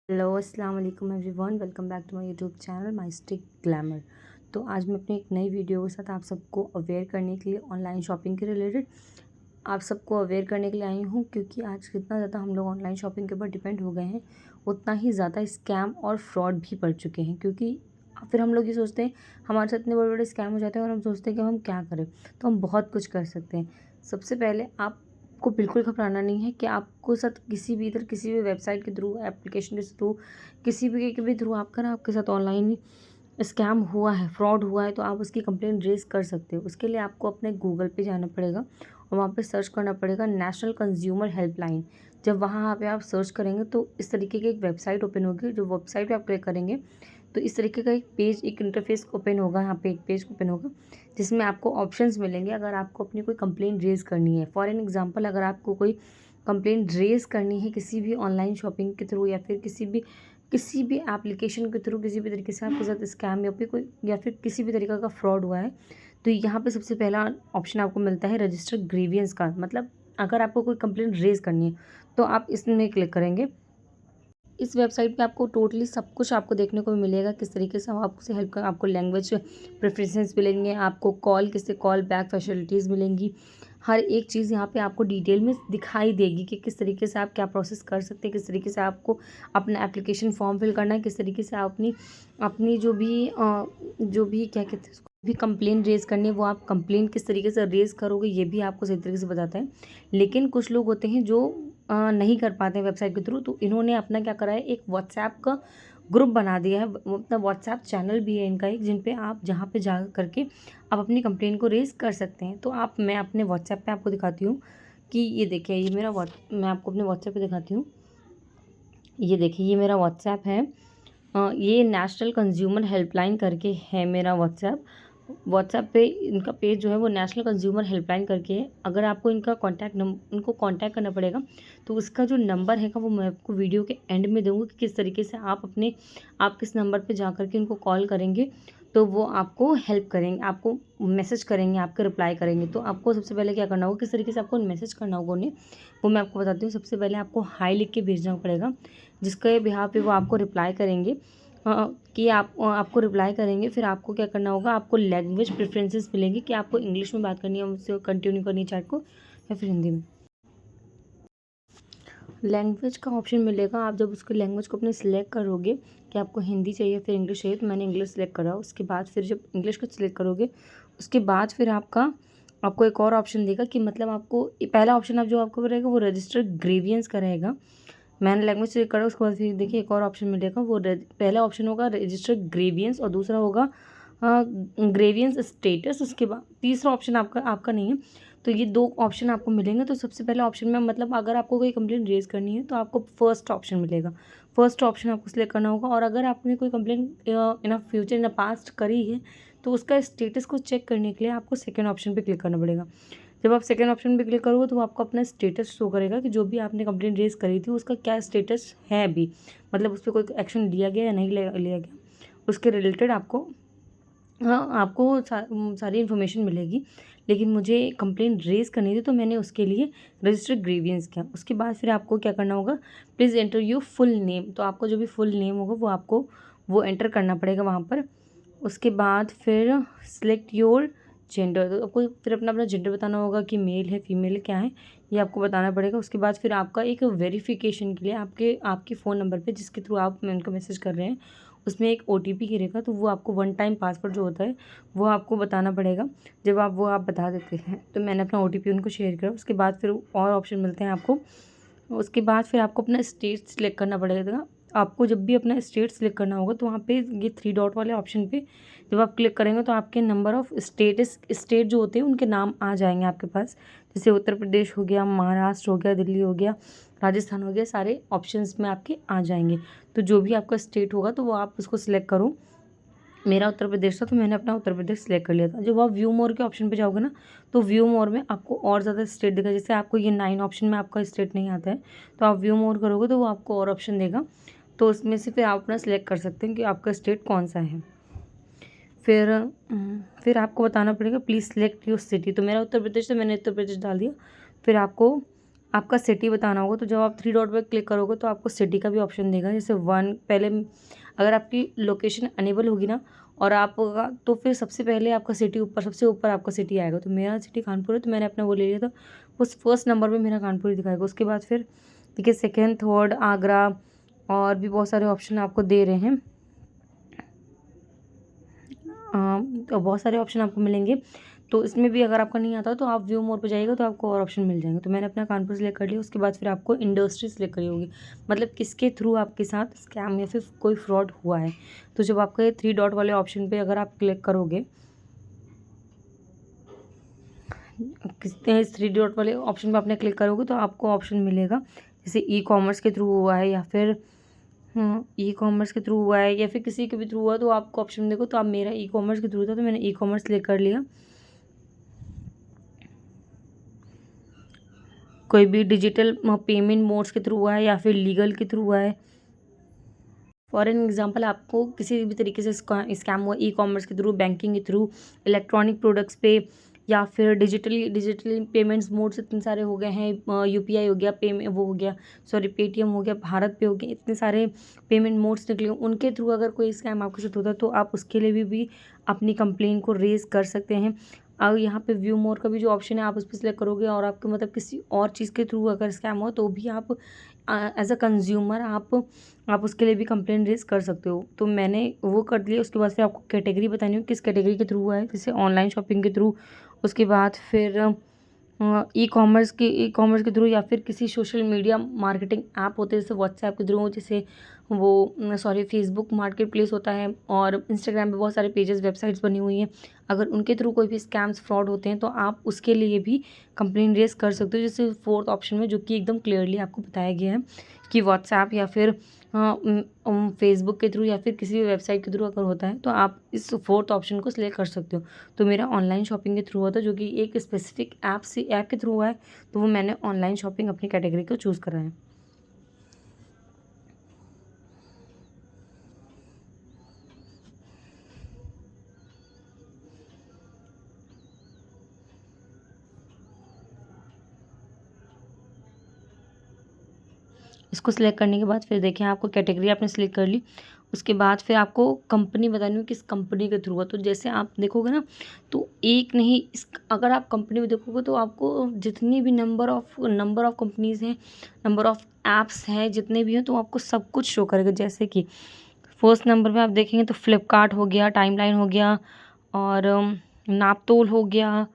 Hello अस्सलाम वालेकुम everyone, welcome back to my YouTube channel Mystic Glamour. तो आज मैं अपनी एक नई वीडियो के साथ आप सबको अवेयर करने के लिए ऑनलाइन शॉपिंग के रिलेटेड आप सबको अवेयर करने के लिए आई हूँ, क्योंकि आज जितना ज़्यादा हम लोग ऑनलाइन शॉपिंग के ऊपर डिपेंड हो गए हैं उतना ही ज़्यादा स्कैम और फ्रॉड भी बढ़ चुके हैं। क्योंकि फिर हम लोग ये सोचते हैं, हमारे साथ इतने बड़े बड़े स्कैम हो जाते हैं और हम सोचते हैं कि हम क्या करें। तो हम बहुत कुछ कर सकते हैं। सबसे पहले आपको बिल्कुल घबराना नहीं है कि आपको साथ किसी भी किसी भी वेबसाइट के थ्रू, एप्लीकेशन के थ्रू, किसी भी के भी थ्रू आपके साथ ऑनलाइन स्कैम हुआ है, फ्रॉड हुआ है, तो आप उसकी कंप्लेंट रेज़ कर सकते हो। उसके लिए आपको अपने गूगल पे जाना पड़ेगा और वहाँ पे सर्च करना पड़ेगा नेशनल कंज्यूमर हेल्पलाइन। जब वहाँ पे आप सर्च करेंगे तो इस तरीके की एक वेबसाइट ओपन होगी। जो वेबसाइट पे आप क्लिक करेंगे तो इस तरीके का एक पेज, एक इंटरफेस ओपन होगा। यहाँ पे एक पेज ओपन होगा जिसमें आपको ऑप्शंस मिलेंगे अगर आपको अपनी कोई कंप्लेंट रेज़ करनी है। फॉर एन एग्जांपल, अगर आपको कोई कंप्लेंट रेज़ करनी है किसी भी ऑनलाइन शॉपिंग के थ्रू या फिर किसी भी एप्लीकेशन के थ्रू, किसी भी तरीके से आपके साथ स्कैम या फिर किसी भी तरीके का फ्रॉड हुआ है, तो यहाँ पे सबसे पहला ऑप्शन आपको मिलता है रजिस्टर ग्रीवियंस का। मतलब अगर आपको कोई कंप्लेंट रेज़ करनी है तो आप इसमें क्लिक करेंगे। इस वेबसाइट पे आपको टोटली सब कुछ आपको देखने को मिलेगा, किस तरीके से हम आपसे हेल्प कर, आपको लैंग्वेज प्रेफरेंसेस मिलेंगे, आपको कॉल बैक फैसिलिटीज़ मिलेंगी। हर एक चीज़ यहाँ पे आपको डिटेल में दिखाई देगी कि किस तरीके से आप क्या प्रोसेस कर सकते हैं, किस तरीके से आपको अपना एप्लीकेशन फॉर्म फिल करना है, किस तरीके से आप अपनी अपनी जो भी क्या कहते हैं उसको भी कंप्लेंट रेज़ करनी है, वो आप कंप्लेंट किस तरीके से रेज़ करोगे ये भी आपको सही तरीके से बताता है। लेकिन कुछ लोग होते हैं जो नहीं कर पाते हैं वेबसाइट के थ्रू, तो इन्होंने अपना क्या करा है, एक व्हाट्सएप का ग्रुप बना दिया है। मतलब व्हाट्सएप चैनल भी है इनका एक, जिन पे आप जहाँ पे जा करके आप अपनी कंप्लेंट को रेज़ कर सकते हैं। तो मैं अपने व्हाट्सएप पे आपको दिखाती हूँ कि ये देखिए, ये मेरा मैं आपको अपने व्हाट्सएप पे दिखाती हूँ। ये देखिए, ये मेरा व्हाट्सएप है। ये नेशनल कंज्यूमर हेल्पलाइन करके है मेरा व्हाट्सएप पे इनका पेज जो है वो नेशनल कंज्यूमर हेल्पलाइन करके है। अगर आपको इनको कांटेक्ट करना पड़ेगा तो उसका जो नंबर है वो मैं आपको वीडियो के एंड में दूँगी कि किस तरीके से आप किस नंबर पे जा कर के उनको कॉल करेंगे तो वो आपको हेल्प करेंगे, आपको मैसेज करेंगे, आपको रिप्लाई करेंगे। तो आपको सबसे पहले क्या करना होगा, किस तरीके से आपको मैसेज करना होगा उन्हें, वो मैं आपको बताती हूँ। सबसे पहले आपको हाय लिख के भेजना पड़ेगा, जिसके बिहाफ पे वो आपको रिप्लाई करेंगे। कि आपको रिप्लाई करेंगे। फिर आपको क्या करना होगा, आपको लैंग्वेज प्रेफरेंसेस मिलेंगी कि आपको इंग्लिश में बात करनी है, मुझसे कंटिन्यू करनी है चैट को, या फिर हिंदी में। लैंग्वेज का ऑप्शन मिलेगा। आप जब उसको लैंग्वेज को अपने सिलेक्ट करोगे कि आपको हिंदी चाहिए फिर इंग्लिश चाहिए, तो मैंने इंग्लिश सेलेक्ट करा। उसके बाद फिर जब इंग्लिश को सिलेक्ट करोगे उसके बाद फिर आपको एक और ऑप्शन देगा कि मतलब आपको पहला ऑप्शन आपको रहेगा वो रजिस्टर ग्रीवियंस का रहेगा। मैंने लैंग्वेज सेलेक्ट करा, उसके बाद फिर देखिए एक और ऑप्शन मिलेगा। पहला ऑप्शन होगा रजिस्टर ग्रेवियंस और दूसरा होगा ग्रेवियंस स्टेटस। उसके बाद तीसरा ऑप्शन आपका आपका नहीं है। तो ये दो ऑप्शन आपको मिलेंगे। तो सबसे पहले ऑप्शन में मतलब अगर आपको कोई कंप्लेंट रेज़ करनी है तो आपको फर्स्ट ऑप्शन मिलेगा। फर्स्ट ऑप्शन आपको सिलेक्ट करना होगा। और अगर आपने कोई कंप्लेंट इन अ पास्ट करी है तो उसका स्टेटस को चेक करने के लिए आपको सेकंड ऑप्शन पे क्लिक करना पड़ेगा। जब आप सेकंड ऑप्शन पे क्लिक करोगे तो वो आपको अपना स्टेटस शो करेगा कि जो भी आपने कंप्लेंट रेज़ करी थी उसका क्या स्टेटस है अभी, मतलब उस पर कोई एक्शन लिया गया या नहीं लिया गया, उसके रिलेटेड आपको सारी इन्फॉर्मेशन मिलेगी। लेकिन मुझे कंप्लेंट रेज़ करनी थी तो मैंने उसके लिए रजिस्टर ग्रीवियंस किया। उसके बाद फिर आपको क्या करना होगा, please enter your full name. तो आपको जो भी फुल नेम होगा वो एंटर करना पड़ेगा वहाँ पर। उसके बाद फिर सिलेक्ट योर जेंडर, तो आपको फिर अपना जेंडर बताना होगा कि मेल है फीमेल है क्या है, ये आपको बताना पड़ेगा। उसके बाद फिर आपका एक वेरिफिकेशन के लिए आपके फ़ोन नंबर पे जिसके थ्रू आप उनको मैसेज कर रहे हैं उसमें एक OTP गिरेगा, तो वो आपको वन टाइम पासवर्ड जो होता है वो आपको बताना पड़ेगा। जब आप बता देते हैं तो मैंने अपना OTP उनको शेयर किया। उसके बाद फिर और ऑप्शन मिलते हैं आपको। उसके बाद फिर आपको अपना स्टेट सिलेक्ट करना पड़ेगा। आपको जब भी अपना स्टेट सिलेक्ट करना होगा तो वहाँ पे ये 3 डॉट वाले ऑप्शन पे जब आप क्लिक करेंगे तो आपके नंबर ऑफ़ स्टेट जो होते हैं उनके नाम आ जाएंगे आपके पास। जैसे उत्तर प्रदेश हो गया, महाराष्ट्र हो गया, दिल्ली हो गया, राजस्थान हो गया, सारे ऑप्शंस में आपके आ जाएंगे। तो जो भी आपका स्टेट होगा तो वो आप उसको सिलेक्ट करो। मेरा उत्तर प्रदेश था तो मैंने अपना उत्तर प्रदेश सिलेक्ट कर लिया था। जब आप व्यू मोर के ऑप्शन पे जाओगे ना तो व्यू मोर में आपको और ज़्यादा स्टेट देगा। जैसे आपको ये 9 ऑप्शन में आपका स्टेट नहीं आता है तो आप व्यू मोर करोगे तो वो आपको और ऑप्शन देगा। तो उसमें से फिर आप अपना सिलेक्ट कर सकते हैं कि आपका स्टेट कौन सा है। फिर आपको बताना पड़ेगा प्लीज़ सिलेक्ट योर सिटी। तो मेरा उत्तर प्रदेश, तो मैंने उत्तर प्रदेश डाल दिया। फिर आपको आपका सिटी बताना होगा। तो जब आप थ्री डॉट पर क्लिक करोगे तो आपको सिटी का भी ऑप्शन देगा। जैसे वन पहले अगर आपकी लोकेशन अनेबल होगी ना और आपका, तो फिर सबसे पहले आपका सिटी ऊपर, सबसे ऊपर आपका सिटी आएगा। तो मेरा सिटी कानपुर है, तो मैंने अपना वो ले लिया। तो उस फर्स्ट नंबर पे मेरा कानपुर ही दिखाएगा। उसके बाद फिर देखिए सेकेंड, थर्ड आगरा, और भी बहुत सारे ऑप्शन आपको दे रहे हैं। तो बहुत सारे ऑप्शन आपको मिलेंगे। तो इसमें भी अगर आपका नहीं आता तो आप व्यू मोर पे जाइएगा तो आपको और ऑप्शन मिल जाएंगे। तो मैंने अपना कानपुर सेलेक्ट कर लिया। उसके बाद फिर आपको इंडस्ट्री सेलेक्ट करनी होगी, मतलब किसके थ्रू आपके साथ स्कैम या फिर कोई फ्रॉड हुआ है। तो जब आपका ये थ्री डॉट वाले ऑप्शन पे अगर आप क्लिक करोगे, थ्री डॉट वाले ऑप्शन पे आपने क्लिक करोगे तो आपको ऑप्शन मिलेगा जैसे ई कॉमर्स के थ्रू हुआ है या फिर ई कॉमर्स के थ्रू हुआ है या फिर किसी के भी थ्रू हुआ, तो आपको ऑप्शन देखो। तो आप, मेरा ई कॉमर्स के थ्रू था तो मैंने ई कॉमर्स क्लिक कर लिया। कोई भी डिजिटल पेमेंट मोड्स के थ्रू हुआ है या फिर लीगल के थ्रू हुआ है। फॉर एन एग्जांपल, आपको किसी भी तरीके से स्कैम हुआ ई कॉमर्स के थ्रू, बैंकिंग के थ्रू, इलेक्ट्रॉनिक प्रोडक्ट्स पे, या फिर डिजिटली पेमेंट्स मोड्स इतने सारे हो गए हैं। यूपीआई हो गया, वो हो गया, सॉरी पेटीएम हो गया, भारत पे हो गया, इतने सारे पेमेंट मोड्स निकले। उनके थ्रू अगर कोई स्कैम आपके साथ होता है तो आप उसके लिए भी अपनी कंप्लेन को रेज कर सकते हैं। और यहाँ पे व्यू मोर का भी जो ऑप्शन है आप उस पर सिलेक्ट करोगे और आपको मतलब किसी और चीज़ के थ्रू अगर स्कैम हो तो भी आप एज अ कंज्यूमर आप उसके लिए भी कंप्लेन रेज कर सकते हो। तो मैंने वो कर दिया। उसके बाद फिर आपको कैटेगरी बतानी हो किस कैटेगरी के थ्रू हुआ है, जैसे ऑनलाइन शॉपिंग के थ्रू, उसके बाद फिर ई कॉमर्स के थ्रू, या फिर किसी सोशल मीडिया मार्केटिंग ऐप होते हैं जैसे व्हाट्सएप के थ्रू, जैसे वो फेसबुक मार्केट प्लेस होता है, और इंस्टाग्राम पे बहुत सारे पेजेस वेबसाइट्स बनी हुई हैं। अगर उनके थ्रू कोई भी स्कैम्स फ्रॉड होते हैं तो आप उसके लिए भी कंप्लेन रेज कर सकते हो। जैसे फोर्थ ऑप्शन में जो कि एकदम क्लियरली आपको बताया गया है कि व्हाट्सएप या फिर फेसबुक के थ्रू या फिर किसी भी वेबसाइट के थ्रू अगर होता है तो आप इस फोर्थ ऑप्शन को सिलेक्ट कर सकते हो। तो मेरा ऑनलाइन शॉपिंग के थ्रू हुआ था, जो कि एक स्पेसिफिक ऐप के थ्रू हुआ है, तो वो मैंने ऑनलाइन शॉपिंग अपनी कैटेगरी को चूज़ करा है। इसको सिलेक्ट करने के बाद फिर देखिए आपको कैटेगरी आपने सिलेक्ट कर ली। उसके बाद फिर आपको कंपनी बतानी हो किस कंपनी के थ्रू है। तो जैसे आप देखोगे ना, तो एक नहीं, इस अगर आप कंपनी में देखोगे तो आपको जितनी भी नंबर ऑफ़ कंपनीज़ हैं, नंबर ऑफ़ ऐप्स हैं, जितने भी हैं, तो आपको सब कुछ शो करेगा। जैसे कि फर्स्ट नंबर पे आप देखेंगे तो फ्लिपकार्ट हो गया, टाइमलाइन हो गया, और नापतोल हो गया,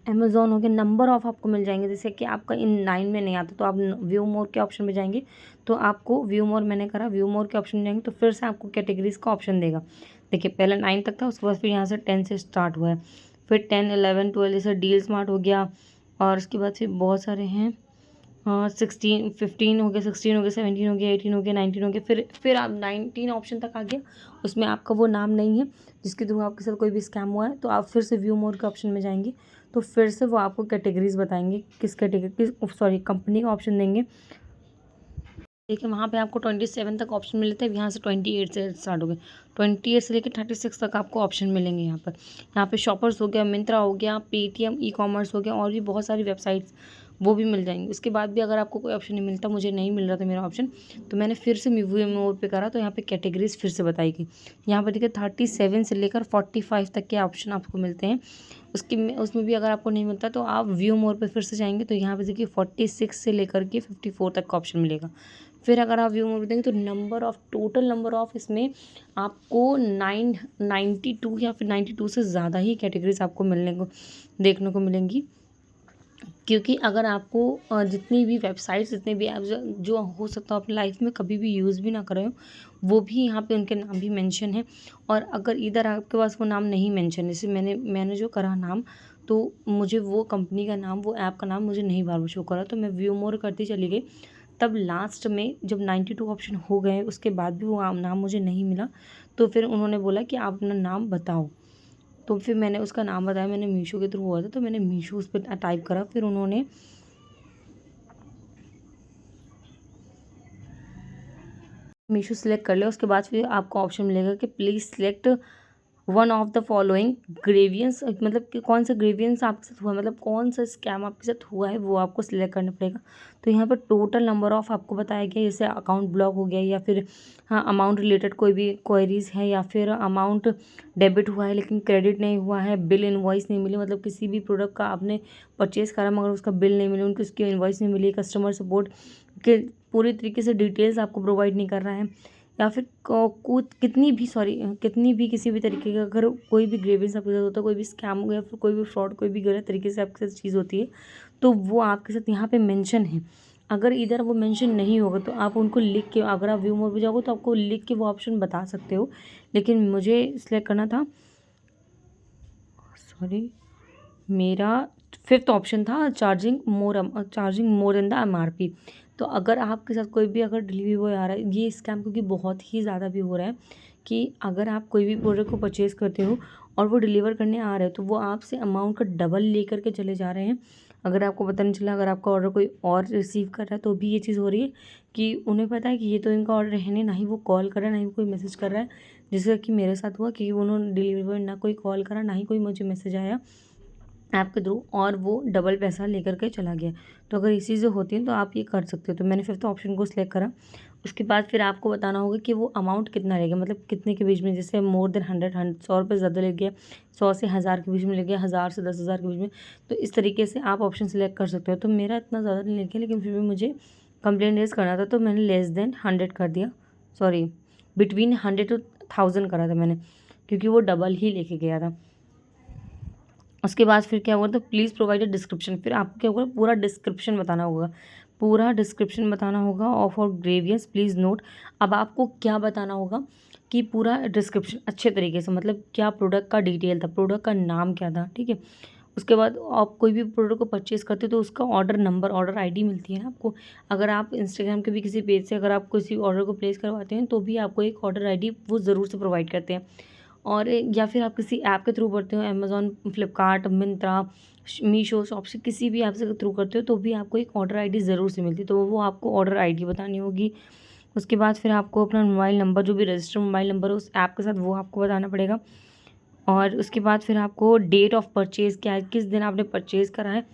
अमेज़ॉन हो गया। नंबर ऑफ़ आपको मिल जाएंगे। जैसे कि आपका इन 9 में नहीं आता तो आप व्यू मोर के ऑप्शन में जाएंगे, तो आपको व्यू मोर, मैंने करा व्यू मोर के ऑप्शन में जाएंगे तो फिर से आपको कैटेगरीज़ का ऑप्शन देगा। देखिए पहले 9 तक था, उसके बाद फिर यहाँ से 10 से स्टार्ट हुआ है, फिर 10, 11, 12, जैसे डील स्मार्ट हो गया, और उसके बाद फिर बहुत सारे हैं। हाँ, 16, 15 हो गया, 16 हो गया, 17 हो गया, 18 हो गया, 19 हो गया, फिर आप 19 ऑप्शन तक आ गया। उसमें आपका वो नाम नहीं है जिसके थ्रू आपके साथ कोई भी स्कैम हुआ है, तो आप फिर से व्यू मोर के ऑप्शन में जाएंगे तो फिर से वो आपको कैटेगरीज बताएंगे किस कैटेगरी, किस सॉरी कंपनी का ऑप्शन देंगे। देखिए वहाँ पे आपको 27 तक ऑप्शन मिलते हैं। यहाँ से 28 से स्टार्ट हो गए, 28 से लेकर 36 तक आपको ऑप्शन मिलेंगे। यहाँ पे शॉपर्स हो गया, मिंत्रा हो गया, पेटीएम ई कॉमर्स हो गया, और भी बहुत सारी वेबसाइट्स वो भी मिल जाएंगी। उसके बाद भी अगर आपको कोई ऑप्शन नहीं मिलता, मुझे नहीं मिल रहा था मेरा ऑप्शन, तो मैंने फिर से व्यू मोर पे करा, तो यहाँ पे कैटेगरीज फिर से बताई गई। यहाँ पर देखिए 37 से लेकर 45 तक के ऑप्शन आपको मिलते हैं। उसमें भी अगर आपको नहीं मिलता तो आप व्यू मोर पे फिर से जाएंगे, तो यहाँ पे देखिए 46 से लेकर के 54 तक का ऑप्शन मिलेगा। फिर अगर आप व्यू मोर देंगे तो टोटल नंबर ऑफ़ इसमें आपको 92 या फिर 92 से ज़्यादा ही कैटेगरीज आपको देखने को मिलेंगी। क्योंकि अगर आपको जितनी भी वेबसाइट्स, जितने भी ऐप्स जो हो सकता है अपनी लाइफ में कभी भी यूज़ भी ना कर रहे हो, वो भी यहाँ पे उनके नाम भी मेंशन है। और अगर इधर आपके पास वो नाम नहीं मेंशन, जैसे मैंने जो करा नाम, तो मुझे वो कंपनी का नाम, वो ऐप का नाम मुझे नहीं बार बार शो करा, तो मैं व्यू मोर करती चली गई। तब लास्ट में जब 92 ऑप्शन हो गए उसके बाद भी वो नाम मुझे नहीं मिला, तो फिर उन्होंने बोला कि आप अपना नाम बताओ। तो फिर मैंने उसका नाम बताया, मैंने मीशो के थ्रू हुआ था तो मैंने मीशो उस पर टाइप करा, फिर उन्होंने मीशो सेलेक्ट कर लिया। उसके बाद फिर आपको ऑप्शन मिलेगा कि please select one of the following grievance, मतलब कि कौन सा ग्रेवियंस आपके साथ हुआ है, मतलब कौन सा स्कैम आपके साथ हुआ है वो आपको सिलेक्ट करना पड़ेगा। तो यहाँ पर टोटल नंबर ऑफ आपको बताया गया, जैसे अकाउंट ब्लॉक हो गया या फिर हाँ अमाउंट रिलेटेड कोई भी क्वेरीज है या फिर अमाउंट डेबिट हुआ है लेकिन क्रेडिट नहीं हुआ है, बिल इनवॉइस नहीं मिली, मतलब किसी भी प्रोडक्ट का आपने परचेज़ करा मगर उसका बिल नहीं मिला, उनको उसकी इनवॉइस नहीं मिली, कस्टमर सपोर्ट के पूरी तरीके से डिटेल्स आपको प्रोवाइड नहीं कर रहा है, या फिर कितनी भी किसी भी तरीके का अगर कोई भी ग्रेवियंस आपके साथ होता है, कोई भी स्कैम हो गया, फिर कोई भी फ्रॉड, कोई भी गलत तरीके से आपके साथ चीज़ होती है, तो वो आपके साथ यहाँ पे मेंशन है। अगर इधर वो मेंशन नहीं होगा तो आप उनको लिख के, अगर आप व्यू मोड पे जाओगे तो आपको लिख के वो ऑप्शन बता सकते हो, लेकिन मुझे सिलेक्ट करना था, सॉरी, मेरा 5th ऑप्शन था charging more than the MRP। तो अगर आपके साथ कोई भी अगर डिलीवरी बॉय आ रहा है, ये स्कैम क्योंकि बहुत ही ज़्यादा भी हो रहा है कि अगर आप कोई भी प्रोडक्ट को परचेज़ करते हो और वो डिलीवर करने आ रहे हैं तो वो आपसे अमाउंट का डबल ले करके चले जा रहे हैं। अगर आपको पता नहीं चला, अगर आपका ऑर्डर कोई और रिसीव कर रहा है तो भी ये चीज़ हो रही है कि उन्हें पता है कि ये तो इनका ऑर्डर है नहीं, ना ही वो कॉल कर रहा है, ना ही कोई मैसेज कर रहा है, जिससे कि मेरे साथ हुआ कि उन्होंने डिलीवरी बॉय ना कोई कॉल करा, ना ही कोई मुझे मैसेज आया ऐप के थ्रू, और वो डबल पैसा लेकर के चला गया। तो अगर ये चीज़ें होती हैं तो आप ये कर सकते हो। तो मैंने 5th ऑप्शन को सिलेक्ट करा। उसके बाद फिर आपको बताना होगा कि वो अमाउंट कितना रहेगा, मतलब कितने के बीच में, जैसे मोर देन 100 रुपये ज़्यादा लग गया, 100 से 1000 के बीच में लग गया, 1000 से 10,000 के बीच में, तो इस तरीके से आप ऑप्शन सेलेक्ट कर सकते हो। तो मेरा इतना ज़्यादा नहीं लग गया, लेकिन फिर भी मुझे कंप्लेंट रेज करना था तो मैंने लेस देन 100 कर दिया, सॉरी बिटवीन 100 to 1000 करा था मैंने, क्योंकि वो डबल ही लेके गया था। उसके बाद फिर क्या हुआ, तो प्लीज़ प्रोवाइड अ डिस्क्रिप्शन, फिर आपको क्या होगा, पूरा डिस्क्रिप्शन बताना होगा, पूरा डिस्क्रिप्शन बताना होगा ऑफ और ग्रेवियंस प्लीज़ नोट। अब आपको क्या बताना होगा कि पूरा डिस्क्रिप्शन अच्छे तरीके से, मतलब क्या प्रोडक्ट का डिटेल था, प्रोडक्ट का नाम क्या था, ठीक है। उसके बाद आप कोई भी प्रोडक्ट को परचेज़ करते हो तो उसका ऑर्डर नंबर, ऑर्डर आईडी मिलती है ना आपको। अगर आप इंस्टाग्राम के भी किसी पेज से अगर आप किसी ऑर्डर को प्लेस करवाते हैं तो भी आपको एक ऑर्डर आईडी वो ज़रूर से प्रोवाइड करते हैं। और या फिर आप किसी ऐप के थ्रू करते हो, अमेज़ॉन, फ्लिपकार्ट, मिंत्रा, मीशो, शॉपसी, किसी भी ऐप से थ्रू करते हो तो भी आपको एक ऑर्डर आईडी ज़रूर से मिलती है, तो वो आपको ऑर्डर आईडी बतानी होगी। उसके बाद फिर आपको अपना मोबाइल नंबर, जो भी रजिस्टर्ड मोबाइल नंबर है उस ऐप के साथ, वो आपको बताना पड़ेगा। और उसके बाद फिर आपको डेट ऑफ परचेज़ क्या है, किस दिन आपने परचेज़ करा है,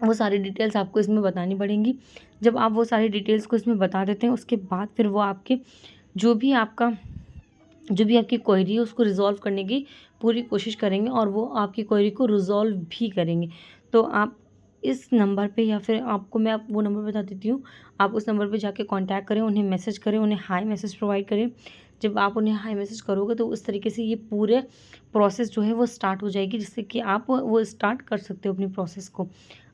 वो सारी डिटेल्स आपको इसमें बतानी पड़ेंगी। जब आप वो सारी डिटेल्स को इसमें बता देते हैं उसके बाद फिर वो आपके जो भी आपकी क्वेरी है उसको रिज़ॉल्व करने की पूरी कोशिश करेंगे और वो आपकी क्वेरी को रिज़ॉल्व भी करेंगे। तो आप इस नंबर पे, या फिर आपको मैं वो नंबर बता देती हूँ, आप उस नंबर पे जाके कांटेक्ट करें, उन्हें मैसेज करें, उन्हें हाय मैसेज प्रोवाइड करें। जब आप उन्हें हाय मैसेज करोगे तो उस तरीके से ये पूरे प्रोसेस जो है वो स्टार्ट हो जाएगी, जिससे कि आप वो स्टार्ट कर सकते हो अपनी प्रोसेस को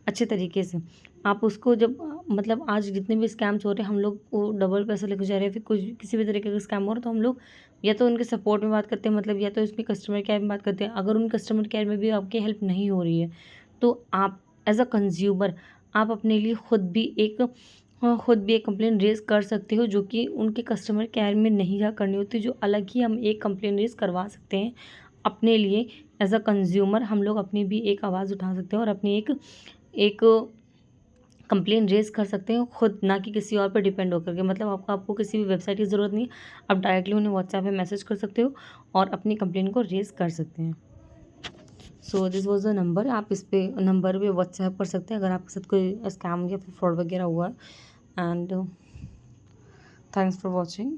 अच्छे तरीके से। आप उसको जब मतलब आज जितने भी स्कैम्स हो रहे हैं, हम लोग वो डबल पैसा लेके जा रहे हैं, फिर कुछ किसी भी तरीके का स्कैम हो रहा है तो हम लोग या तो उनके सपोर्ट में बात करते हैं, मतलब या तो उसके कस्टमर केयर में बात करते हैं। अगर उन कस्टमर केयर में भी आपकी हेल्प नहीं हो रही है तो आप एज अ कंज्यूमर आप अपने लिए खुद भी एक कंप्लेन रेज़ कर सकते हो, जो कि उनके कस्टमर केयर में नहीं जा करनी होती, जो अलग ही हम एक कंप्लेन रेज़ करवा सकते हैं अपने लिए। एज अ कंज्यूमर हम लोग अपनी भी एक आवाज़ उठा सकते हैं और अपनी एक कंप्लेन रेज़ कर सकते हैं खुद, ना कि किसी और पे डिपेंड होकर के। मतलब आपको किसी भी वेबसाइट की ज़रूरत नहीं है, आप डायरेक्टली उन्हें व्हाट्सएप पे मैसेज कर सकते हो और अपनी कंप्लेन को रेज़ कर सकते हैं। So this was the number, आप इस पे नंबर पे व्हाट्सएप कर सकते हैं अगर आपके साथ कोई स्कैम या फिर फ्रॉड वगैरह हुआ है। And thanks for watching.